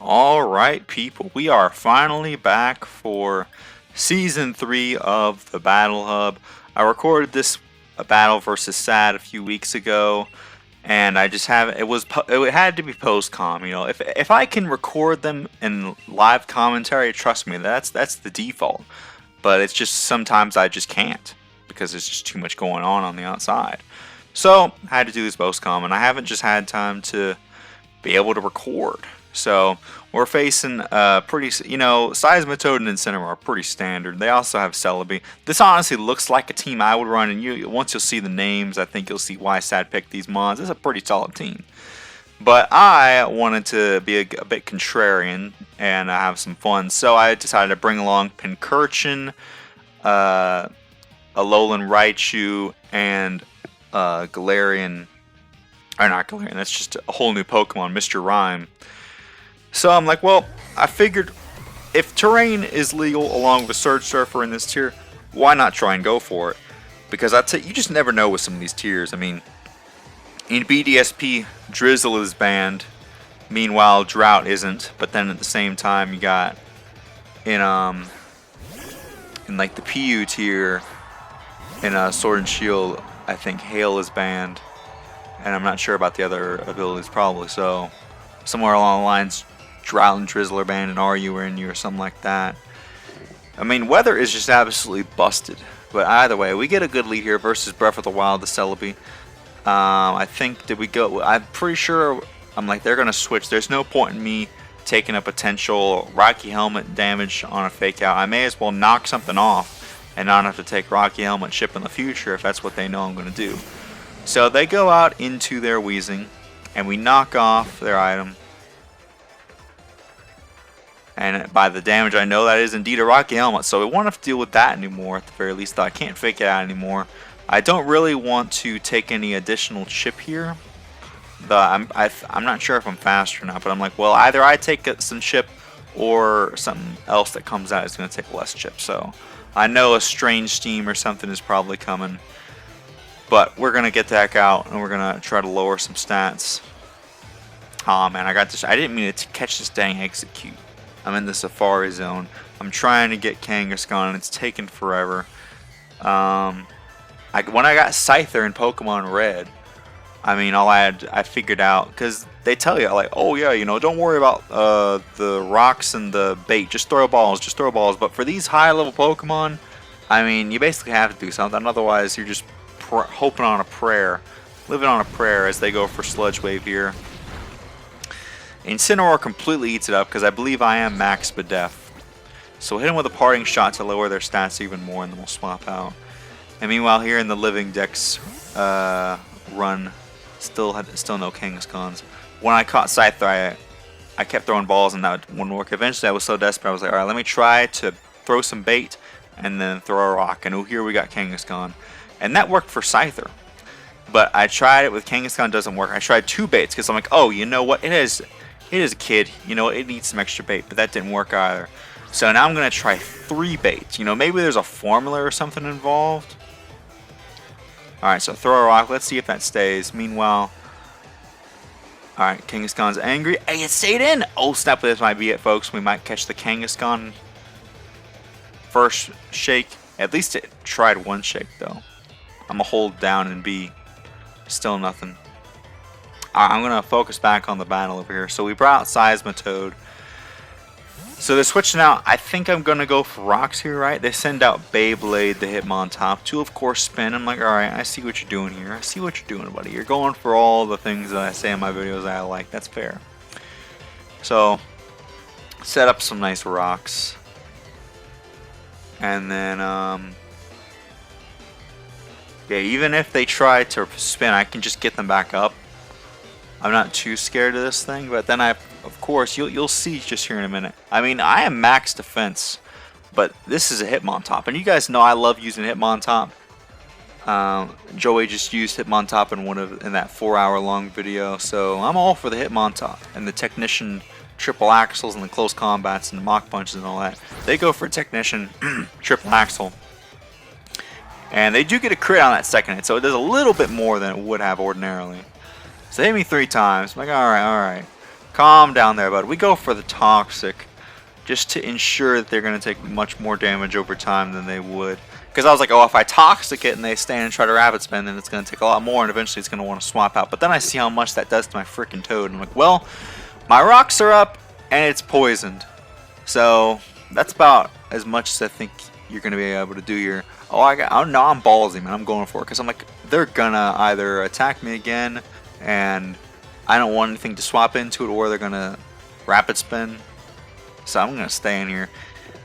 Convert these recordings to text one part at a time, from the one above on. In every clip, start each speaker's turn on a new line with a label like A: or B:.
A: Alright, people, we are finally back for Season 3 of the Battle Hub. I recorded this battle versus Saad a few weeks ago, and I just have it had to be post-com. You know, if I can record them in live commentary, trust me, that's the default. But it's just sometimes I just can't because there's just too much going on the outside. So I had to do this post-com, and I haven't just had time to be able to record. So we're facing Seismitoad and Incineroar are pretty standard. They also have Celebi. This honestly looks like a team I would run, and once you'll see the names, I think you'll see why Sad picked these mons. It's a pretty solid team. But I wanted to be a bit contrarian and have some fun, so I decided to bring along Pincurchin, Alolan Raichu, and Galarian. Or not Galarian, that's just a whole new Pokemon, Mr. Rime. So I'm like, well, I figured if terrain is legal along with Surge Surfer in this tier, why not try and go for it? Because you just never know with some of these tiers. I mean, in BDSP, Drizzle is banned. Meanwhile, Drought isn't. But then at the same time, you got in like the PU tier, in Sword and Shield, I think Hail is banned. And I'm not sure about the other abilities, probably. So somewhere along the lines, Drought and Drizzle are banned, and RU are in you or something like that. I mean, weather is just absolutely busted. But either way, we get a good lead here versus Breath of the Wild, the Celebi. I think, did we go? I'm pretty sure, I'm like, they're going to switch. There's no point in me taking a potential Rocky Helmet damage on a fake out. I may as well knock something off and not have to take Rocky Helmet chip in the future if that's what they know I'm going to do. So they go out into their Weezing, and we knock off their item. And by the damage, I know that is indeed a Rocky Helmet, so we won't have to deal with that anymore at the very least, though I can't fake it out anymore. I don't really want to take any additional chip here. I'm not sure if I'm fast or not, but I'm like, well, either I take some chip or something else that comes out is going to take less chip. So I know a Strange Steam or something is probably coming. But we're going to get the heck out, and we're going to try to lower some stats. Aw, man, I got this. I didn't mean to catch this dang Execute. I'm in the Safari Zone. I'm trying to get Kangaskhan, and it's taking forever. When I got Scyther in Pokemon Red, I mean, I figured out, because they tell you, like, oh yeah, you know, don't worry about the rocks and the bait. Just throw balls, just throw balls. But for these high-level Pokemon, I mean, you basically have to do something. Otherwise, you're just hoping on a prayer, living on a prayer as they go for Sludge Wave here. Incineroar completely eats it up because I believe I am max Bedef. So hit him with a parting shot to lower their stats even more, and then we'll swap out. And meanwhile, here in the Living Dex run, still no Kangaskhan's. When I caught Scyther, I kept throwing balls and that wouldn't work. Eventually, I was so desperate, I was like, all right, let me try to throw some bait and then throw a rock. And oh, here we got Kangaskhan. And that worked for Scyther. But I tried it with Kangaskhan, doesn't work. I tried 2 baits because I'm like, oh, you know what? It is a kid. You know, it needs some extra bait, but that didn't work either. So now I'm going to try 3 baits. You know, maybe there's a formula or something involved. Alright, so throw a rock. Let's see if that stays. Meanwhile, alright, Kangaskhan's angry. Hey, it stayed in! Oh, snap, this might be it, folks. We might catch the Kangaskhan first shake. At least it tried 1 shake, though. I'm going to hold down and be still nothing. I'm going to focus back on the battle over here. So we brought out Seismitoad. So they're switching out. I think I'm going to go for rocks here, right? They send out Beyblade, the Hitmontop. Of course, spin. I'm like, alright, I see what you're doing here. I see what you're doing, buddy. You're going for all the things that I say in my videos that I like. That's fair. So, set up some nice rocks. And then, yeah, even if they try to spin, I can just get them back up. I'm not too scared of this thing, but then of course, you'll see just here in a minute. I mean, I am max defense, but this is a Hitmontop, and you guys know I love using Hitmontop. Joey just used Hitmontop in that 4-hour-long video, so I'm all for the Hitmontop and the Technician triple axles and the close combats and the mock punches and all that. They go for Technician triple axle. And they do get a crit on that second hit, so it does a little bit more than it would have ordinarily. So they hit me 3 times. I'm like, alright. Calm down there, bud. We go for the Toxic just to ensure that they're going to take much more damage over time than they would. Because I was like, oh, if I Toxic it and they stand and try to Rapid Spin, then it's going to take a lot more, and eventually it's going to want to swap out. But then I see how much that does to my freaking Toad, and I'm like, well, my rocks are up, and it's poisoned. So that's about as much as I think you're going to be able to do here. Oh, no, I'm ballsy, man. I'm going for it. Because I'm like, they're going to either attack me again, and I don't want anything to swap into it, or they're going to Rapid Spin. So I'm going to stay in here.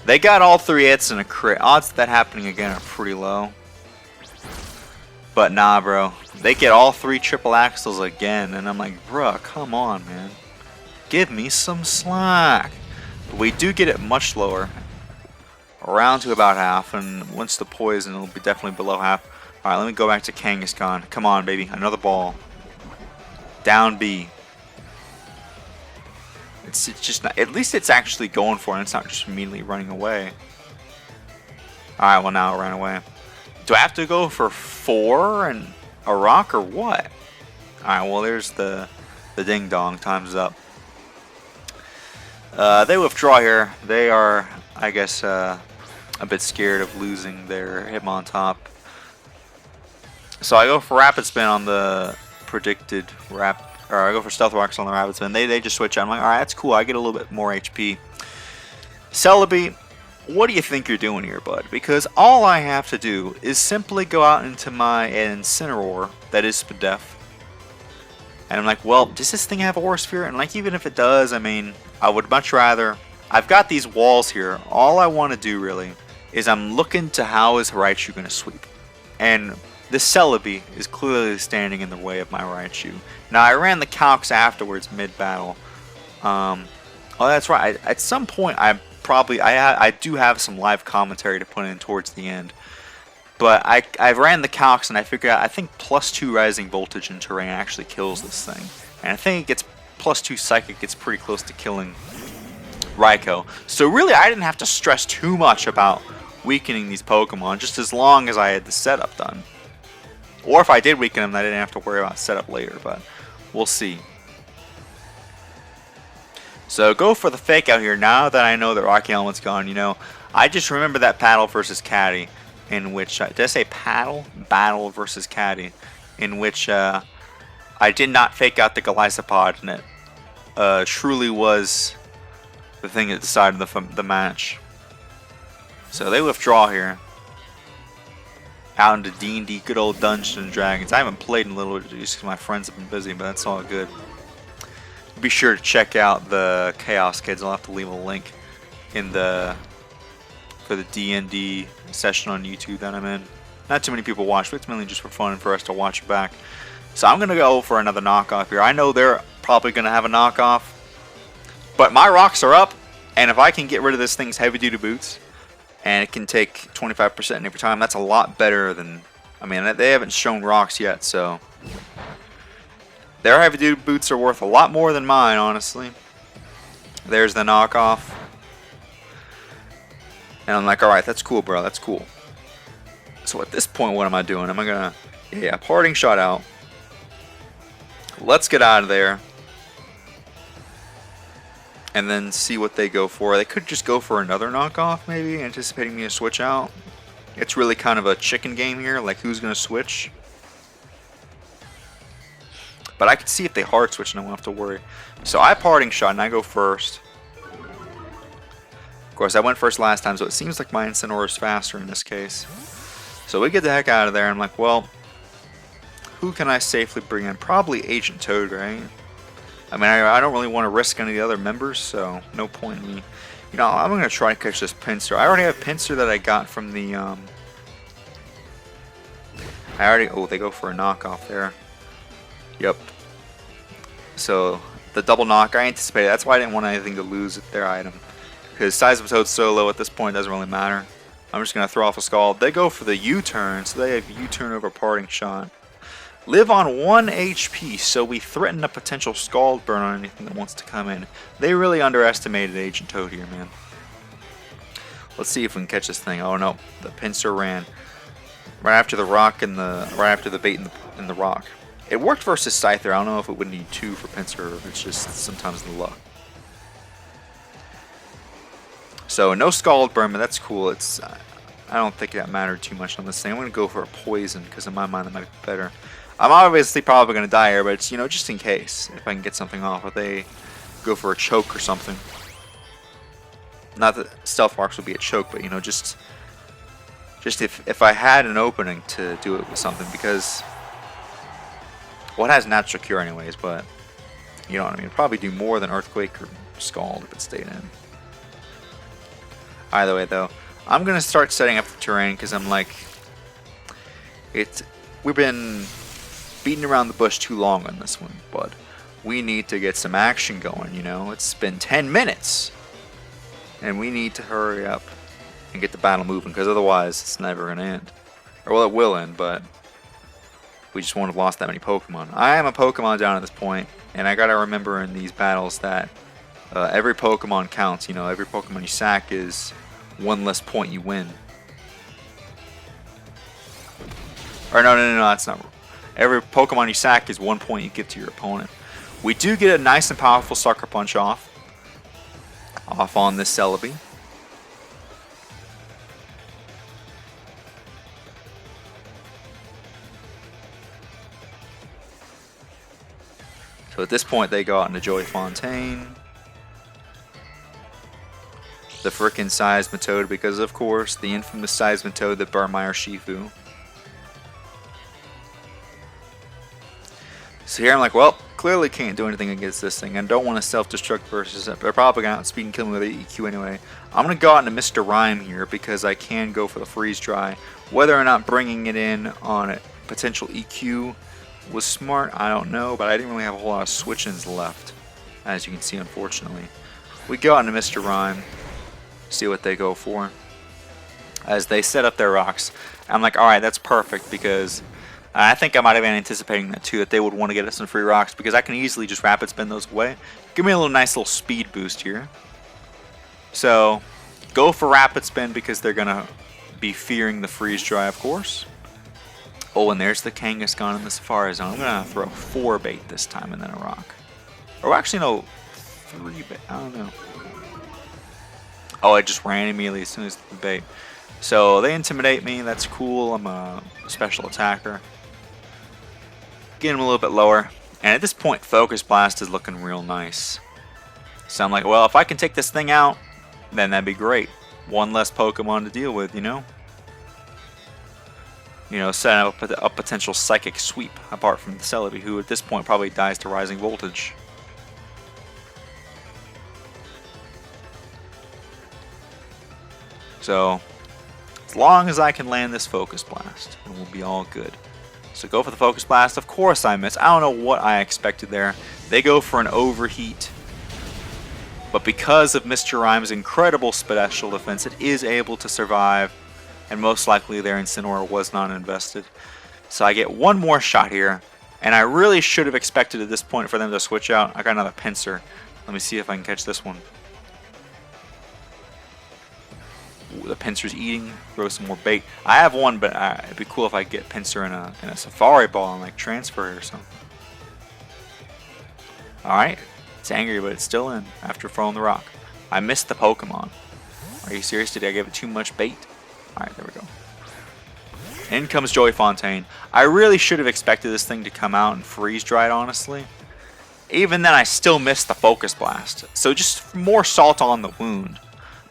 A: They got all 3 hits and a crit. Odds of that happening again are pretty low. But nah, bro. They get all 3 triple axles again. And I'm like, bruh, come on, man. Give me some slack. But we do get it much lower. Around to about half. And once the poison, it'll be definitely below half. Alright, let me go back to Kangaskhan. Come on, baby. Another ball. Down B. It's just not, at least it's actually going for it. It's not just immediately running away. Alright, well now it ran away. Do I have to go for 4 and a rock or what? Alright, well there's the ding dong. Time's up. They withdraw here. They are, I guess, a bit scared of losing their Hitmontop. So I go for Rapid Spin on the predicted or I go for Stealth Rocks on the Rapid Spin. They just switch out. I'm like, alright, that's cool. I get a little bit more HP. Celebi, what do you think you're doing here, bud? Because all I have to do is simply go out into my Incineroar that is Spadef. And I'm like, well, does this thing have Aura Sphere? And like, even if it does, I mean, I would much rather... I've got these walls here. All I want to do, really, is I'm looking to how is Raichu going to sweep. And the Celebi is clearly standing in the way of my Raichu. Now, I ran the calcs afterwards, mid-battle. Oh, that's right. At some point, I do have some live commentary to put in towards the end. But I ran the calcs, and I figured out, I think +2 Rising Voltage in terrain actually kills this thing. And I think it gets +2 Psychic gets pretty close to killing Raikou. So really, I didn't have to stress too much about weakening these Pokemon, just as long as I had the setup done. Or if I did weaken them, I didn't have to worry about setup later, but we'll see. So go for the fake out here now that I know that Rocky Helmet's gone. You know, I just remember that Paddle versus Caddy, in which, did I say Paddle? Battle versus Caddy, in which I did not fake out the Golisopod, and it truly was the thing that decided the match. So they withdraw here. Out into D&D, good old Dungeons and Dragons. I haven't played in a little bit just because my friends have been busy, but that's all good. Be sure to check out the Chaos Kids. I'll have to leave a link in for the D&D session on YouTube that I'm in. Not too many people watch, but it's mainly just for fun and for us to watch it back. So I'm gonna go for another knockoff here. I know they're probably gonna have a knockoff, but my rocks are up, and if I can get rid of this thing's heavy-duty boots, and it can take 25% every time, that's a lot better than... I mean, they haven't shown rocks yet, so... Their heavy-duty boots are worth a lot more than mine, honestly. There's the knockoff. And I'm like, alright, that's cool, bro, that's cool. So at this point, what am I doing? Am I gonna... Yeah, parting shot out. Let's get out of there. And then see what they go for. They could just go for another knockoff, maybe, anticipating me to switch out. It's really kind of a chicken game here, like who's going to switch. But I can see if they hard switch and I won't have to worry. So I parting shot and I go first. Of course, I went first last time, so it seems like my Incineroar is faster in this case. So we get the heck out of there. I'm like, well, who can I safely bring in? Probably Agent Toad, right? I mean, I don't really want to risk any of the other members, so no point in me. You know, I'm going to try to catch this Pinsir. I already have Pinsir that I got from the, oh, they go for a knockoff there. Yep. So, the double knock, I anticipated. That's why I didn't want anything to lose their item. Because size of Toad's so low at this point, it doesn't really matter. I'm just going to throw off a Scald. They go for the U-turn, so they have U-turn over parting shot. Live on 1 HP, so we threaten a potential Scald burn on anything that wants to come in. They really underestimated Agent Toad here, man. Let's see if we can catch this thing. Oh no, the Pinsir ran right after the rock and right after the bait in the rock. It worked versus Scyther. I don't know if it would need 2 for Pinsir or if it's just sometimes the luck. So no Scald Burn, but that's cool. It's I don't think that mattered too much on this thing. I'm going to go for a Poison because in my mind that might be better. I'm obviously probably going to die here, but it's, you know, just in case. If I can get something off, if they go for a Choke or something. Not that Stealth Rocks would be a choke, but, you know, just if I had an opening to do it with something, because, well, it has Natural Cure anyways, but, you know what I mean. It'd probably do more than Earthquake or Scald if it stayed in. Either way, though, I'm going to start setting up the terrain because I'm like, we've been beating around the bush too long on this one, but we need to get some action going, you know. It's been 10 minutes, and we need to hurry up and get the battle moving because otherwise it's never going to end. Or, well, it will end, but we just won't have lost that many Pokemon. I am a Pokemon down at this point, and I got to remember in these battles that every Pokemon counts. You know, every Pokemon you sack is 1 less point you win. Or no, that's not. Every Pokemon you sack is 1 point you give to your opponent. We do get a nice and powerful Sucker Punch off on this Celebi. So at this point they go out into Joey Fontaine. The frickin' Seismitoad, because of course, the infamous Seismitoad that burned my Urshifu. So here I'm like, well, clearly can't do anything against this thing. I don't want to self-destruct versus it. They're probably going to outspeed and kill me with the EQ anyway. I'm going to go out into Mr. Rime here because I can go for the Freeze Dry. Whether or not bringing it in on a potential EQ was smart, I don't know, but I didn't really have a whole lot of switch-ins left, as you can see, unfortunately. We go out into Mr. Rime. See what they go for as they set up their rocks. I'm like, alright, that's perfect, because I think I might have been anticipating that too, that they would want to get us some free rocks, because I can easily just rapid spin those away. Give me a nice little speed boost here. So go for rapid spin because they're gonna be fearing the freeze dry, of course. Oh, and there's the Kangaskhan in the Safari Zone. I'm gonna throw 4 bait this time and then a rock. Or actually no, 3 bait, I don't know. Oh, it just ran immediately as soon as the bait. So they intimidate me. That's cool. I'm a special attacker. Get him a little bit lower. And at this point, Focus Blast is looking real nice. So I'm like, well, if I can take this thing out, then that'd be great. 1 less Pokemon to deal with, you know? You know, setting up a potential Psychic Sweep, apart from the Celebi, who at this point probably dies to Rising Voltage. So, as long as I can land this Focus Blast, it will be all good. So go for the Focus Blast. Of course I miss. I don't know what I expected there. They go for an Overheat. But because of Mr. Rime's incredible special defense, it is able to survive. And most likely their Incineroar was not invested. So I get 1 more shot here. And I really should have expected at this point for them to switch out. I got another Pinsir. Let me see if I can catch this one. The Pinsir's eating, throw some more bait. I have 1, but it'd be cool if I get Pinsir in a Safari Ball and like transfer it or something. Alright, it's angry, but it's still in after throwing the rock. I missed the Pokemon. Are you serious? Did I give it too much bait? Alright, there we go. In comes Joey Fontaine. I really should have expected this thing to come out and freeze dried, honestly. Even then, I still missed the Focus Blast. So just more salt on the wound.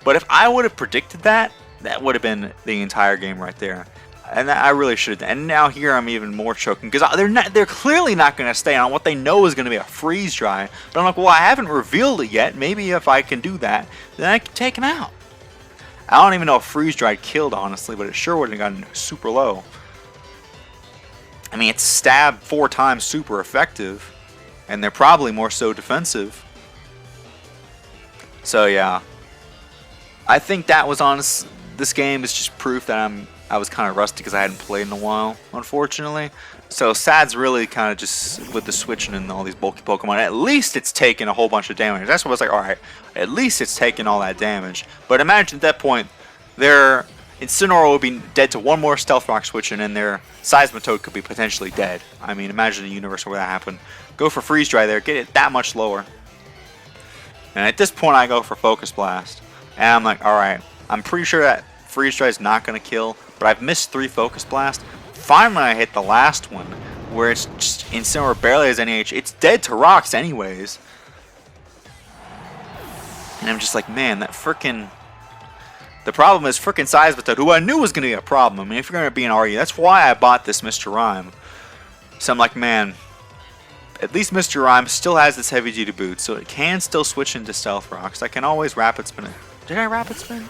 A: But if I would have predicted that, that would have been the entire game right there. And I really should have. And now here I'm even more choking because they're clearly not going to stay on what they know is going to be a freeze dry. But I'm like, well, I haven't revealed it yet. Maybe if I can do that, then I can take him out. I don't even know if freeze dry killed, honestly, but it sure would have gotten super low. I mean, it's stabbed 4 times super effective, and they're probably more so defensive. So yeah. I think that was honest. This game is just proof that I was kind of rusty because I hadn't played in a while, unfortunately. So Saad's really kind of just with the switching and all these bulky Pokemon. At least it's taken a whole bunch of damage. That's what I was like, all right. At least it's taken all that damage. But imagine at that point, they're Incineroar would be dead to one more Stealth Rock switch, and then their Seismitoad could be potentially dead. I mean, imagine a universe where that happened. Go for Freeze Dry there, get it that much lower. And at this point, I go for Focus Blast. And I'm like, alright, I'm pretty sure that Freeze Dry is not going to kill, but I've missed 3 Focus Blasts. Finally, I hit the last one, where it's just Incineroar barely has any H. It's dead to rocks anyways. And I'm just like, man, that frickin'... The problem is frickin' Seismitoad, who I knew was going to be a problem. I mean, if you're going to be an RE, that's why I bought this Mr. Rime. So I'm like, man, at least Mr. Rime still has this heavy duty boot, so it can still switch into Stealth Rocks. I can always Rapid Spin it. Did I Rapid Spin?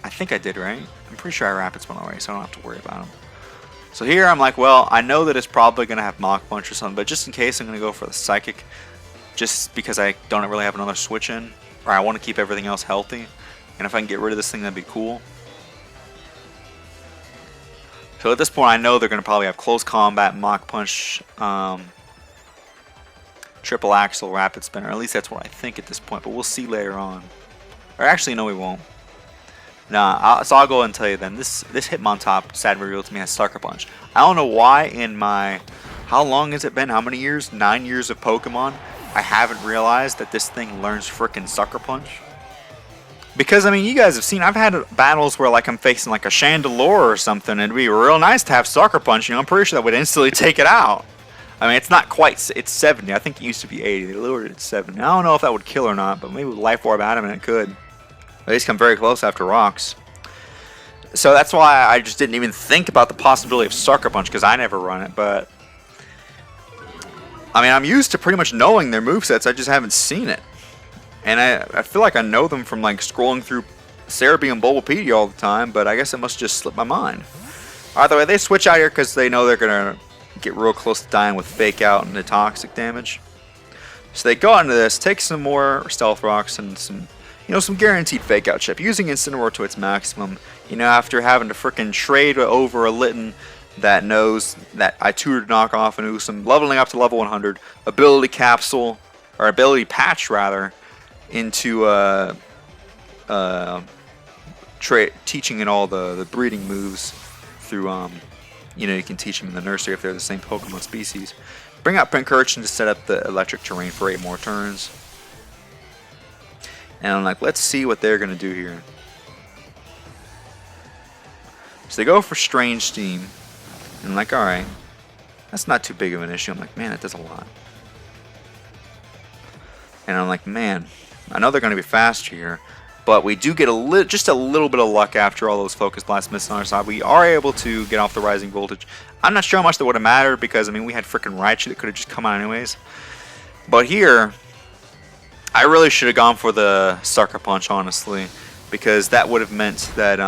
A: I think I did, right? I'm pretty sure I Rapid Spin already, so I don't have to worry about him. So here I'm like, well, I know that it's probably going to have Mach Punch or something, but just in case, I'm going to go for the Psychic, just because I don't really have another switch in, or I want to keep everything else healthy. And if I can get rid of this thing, that'd be cool. So at this point, I know they're going to probably have Close Combat, Mach Punch, Triple Axle, Rapid Spin, or at least that's what I think at this point, but we'll see later on. Or actually, no, we won't. Nah, so I'll go ahead and tell you then. This Hitmontop, Saad revealed to me, has Sucker Punch. I don't know why in my... How long has it been? How many years? 9 years of Pokemon? I haven't realized that this thing learns frickin' Sucker Punch. Because, I mean, you guys have seen, I've had battles where, like, I'm facing, like, a Chandelure or something, and it'd be real nice to have Sucker Punch, you know, I'm pretty sure that would instantly take it out. I mean, it's not quite, it's 70, I think it used to be 80, they lowered it to 70. I don't know if that would kill or not, but maybe with Life Orb Adamant it could. At least come very close after Rocks. So that's why I just didn't even think about the possibility of Sucker Punch, because I never run it, but... I mean, I'm used to pretty much knowing their movesets, I just haven't seen it. And I feel like I know them from like scrolling through Cerebi and Bulbapedia all the time, but I guess it must just slip my mind. Either way, they switch out here because they know they're going to get real close to dying with Fake Out and the toxic damage. So they go into this, take some more Stealth Rocks and some, you know, some guaranteed Fake Out chip, using Incineroar to its maximum. You know, after having to frickin' trade over a Litten that knows that I tutored Knockoff and Usum, leveling up to level 100, Ability Capsule, or Ability Patch rather, into teaching it all the breeding moves through, you know, you can teach them in the nursery if they're the same Pokemon species. Bring out Pincurchin to set up the electric terrain for 8 more turns. And I'm like, let's see what they're going to do here. So they go for Strange Steam. And I'm like, alright, that's not too big of an issue. I'm like, man, that does a lot. And I'm like, man, I know they're going to be faster here, but we do get just a little bit of luck after all those Focus Blasts missed on our side. We are able to get off the Rising Voltage. I'm not sure how much that would have mattered because, I mean, we had frickin' Raichu that could have just come out anyways. But here, I really should have gone for the Sucker Punch, honestly, because that would have meant that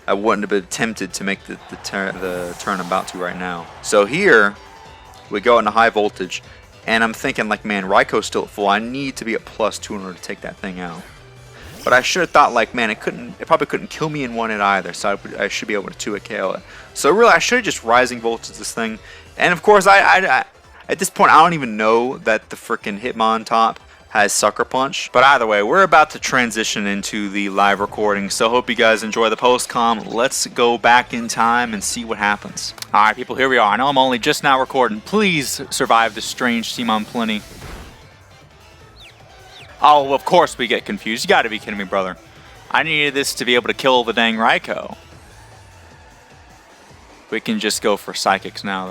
A: I wouldn't have been tempted to make the turn I'm about to right now. So here, we go into High Voltage. And I'm thinking, like, man, Raikou still at full. I need to be at +2 in order to take that thing out. But I should have thought, like, man, it probably couldn't kill me in one hit either. So I should be able to 2-hit KO it. So really, I should have just Rising Voltage this thing. And of course, at this point, I don't even know that the frickin' Hitmontop has Sucker Punch. But either way, we're about to transition into the live recording, so hope you guys enjoy the post-com. Let's go back in time and see what happens. Alright people, here we are. I know I'm only just now recording. Please survive this strange Steam on Plenty. Oh, of course we get confused. You gotta be kidding me, brother. I needed this to be able to kill the dang Raikou. We can just go for Psychics now,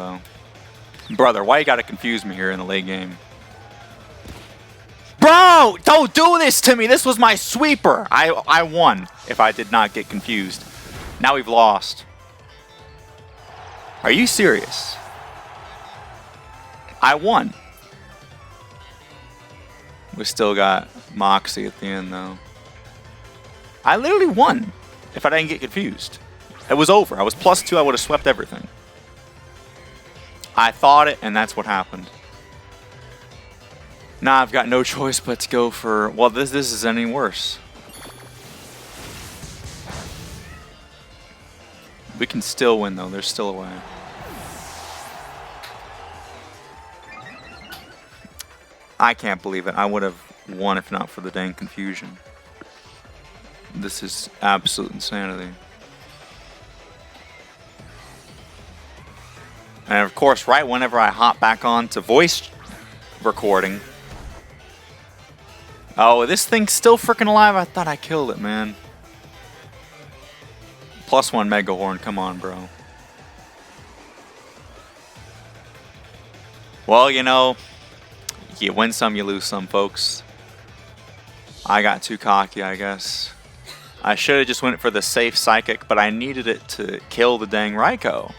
A: though. Brother, why you gotta confuse me here in the late game? Bro, don't do this to me. This was my sweeper. I won if I did not get confused. Now we've lost. Are you serious? I won. We still got Moxie at the end, though. I literally won if I didn't get confused. It was over. I was +2. I would have swept everything. I thought it, and that's what happened. Now I've got no choice but to go for... Well, this is any worse. We can still win, though. There's still a way. I can't believe it. I would have won if not for the dang confusion. This is absolute insanity. And of course, right whenever I hop back on to voice recording. Oh, this thing's still freaking alive. I thought I killed it, man. +1 Mega Horn. Come on, bro. Well, you know, you win some, you lose some, folks. I got too cocky, I guess. I should have just went for the safe Psychic, but I needed it to kill the dang Raikou.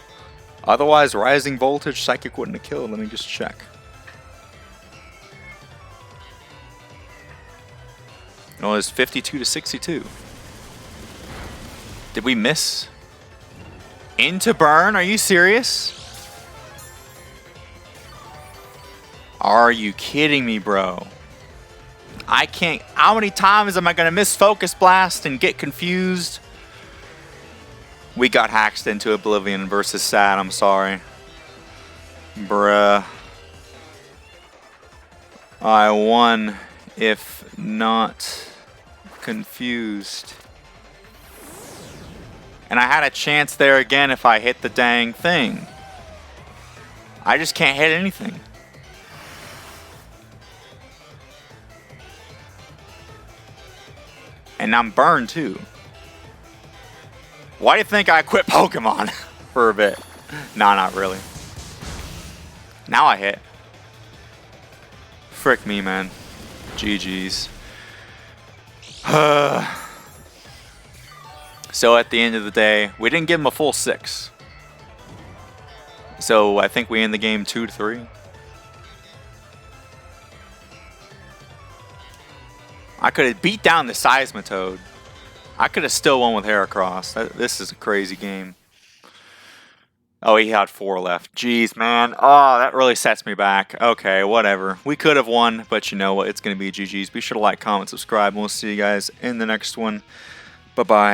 A: Otherwise, Rising Voltage Psychic wouldn't have killed. Let me just check. It was 52 to 62. Did we miss? Into burn? Are you serious? Are you kidding me, bro? I can't. How many times am I going to miss Focus Blast and get confused? We got hacked into Oblivion versus Saad. I'm sorry. Bruh. I won, if not confused. And I had a chance there again if I hit the dang thing. I just can't hit anything. And I'm burned too. Why do you think I quit Pokemon for a bit? Nah, not really. Now I hit. Frick me, man. GG's. So at the end of the day, we didn't give him a full 6. So I think we end the game 2-3. I could have beat down the Seismitoad. I could have still won with Heracross. This is a crazy game. Oh, he had 4 left. Jeez, man. Oh, that really sets me back. Okay, whatever. We could have won, but you know what? It's going to be GG's. Be sure to like, comment, subscribe, and we'll see you guys in the next one. Bye-bye.